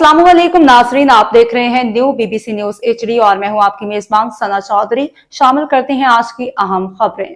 अस्सलाम वालेकुम नाजरीन, आप देख रहे हैं न्यू बीबीसी न्यूज एचडी और मैं हूं आपकी मेजबान सना चौधरी। शामिल करते हैं आज की अहम खबरें।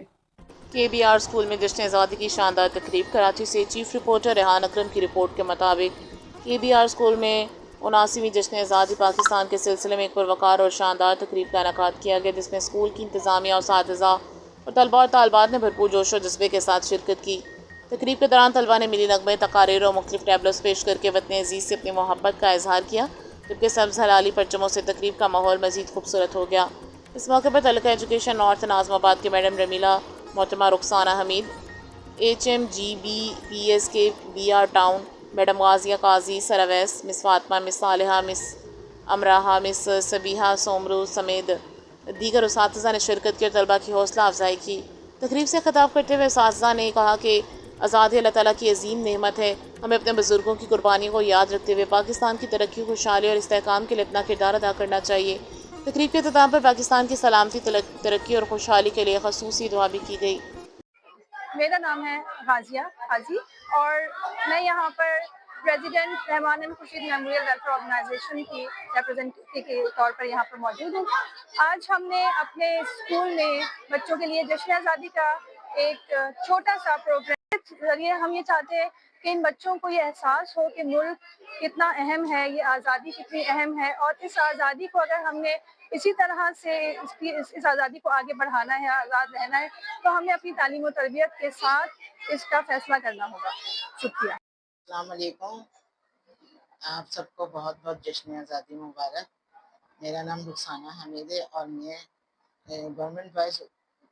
KBR स्कूल में जश्न आज़ादी की शानदार तकरीब। कराची से चीफ रिपोर्टर रेहान अकरम की रिपोर्ट के मुताबिक KBR स्कूल में 79वीं जश्न आज़ादी पाकिस्तान के सिलसिले में एक पुरवकार और शानदार तकरीब का इनेकाद किया गया, जिसमें स्कूल की इंतज़ामिया और साथिज़ा और तलबा और तालबात ने भरपूर जोश और जज्बे के साथ शिरकत की। तकरीब के दौरान तलबा ने मिली नगमे, तकारीर और मुख्तलिफ टैबलोस पेश करके वतन अजीज़ से अपनी मोहब्बत का इजहार किया, जबकि सब्ज़ हलाली परचमों से तकरीब का माहौल मज़ीद खूबसूरत हो गया। इस मौके पर तलका एजुकेशन नॉर्थ नाज़माबाद के मैडम रमीला मोहतरमा रुखसाना हमीद, HMGBPS के BR टाउन मैडम गाजिया काजी सरवैस, miss Fatima, miss सालिहा, miss Amroha, miss Sabiha Somru समेत दीगर उसातिज़ा ने शिरकत की और तलबा की हौसला अफजाई की। तकरीब से खिताब करते हुए उसातिज़ा ने कहा कि आज़ादी अल्लाह ताला की अजीम नेमत है। हमें अपने बुज़ुर्गों की कुर्बानियों को याद रखते हुए पाकिस्तान की तरक्की, खुशहाली और इस्तेहकाम के लिए अपना किरदार अदा करना चाहिए। तकरीब के अख्ताम पर पाकिस्तान की सलामती, तरक्की और खुशहाली के लिए खसूसी दुआ भी की गई। मेरा नाम है गाजिया हाजी और मैं यहाँ पर president Rahman and Khurshid memorial welfare organisation की रिप्रेजेंटेटिव के तौर पर यहाँ पर मौजूद हूँ। आज हमने अपने स्कूल में बच्चों के लिए जश्न आज़ादी का एक छोटा सा प्रोग्राम जरिए हम ये चाहते हैं कि इन बच्चों को ये एहसास हो कि मुल्क कितना अहम है, ये आज़ादी कितनी अहम है और इस आज़ादी को अगर हमने इसी तरह से इस आज़ादी को आगे बढ़ाना है, आज़ाद रहना है, तो हमें अपनी तालीम और तरबियत के साथ इसका फैसला करना होगा। शुक्रिया। अस्सलाम वालेकुम, आप सबको बहुत बहुत जश्न आज़ादी मुबारक। मेरा नाम रुखसाना हमीद है और मैं government boys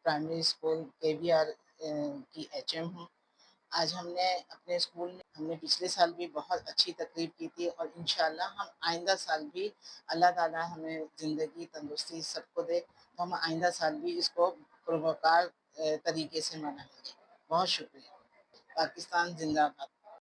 primary school KBR की HM हूँ। आज हमने अपने स्कूल में हमने पिछले साल भी बहुत अच्छी तकरीब की थी और इंशाअल्लाह हम आइंदा साल भी, अल्लाह ताला हमें ज़िंदगी तंदुरुस्ती सबको दे, तो हम आइंदा साल भी इसको पुरवकार तरीके से मनाएंगे। बहुत शुक्रिया। पाकिस्तान जिंदाबाद।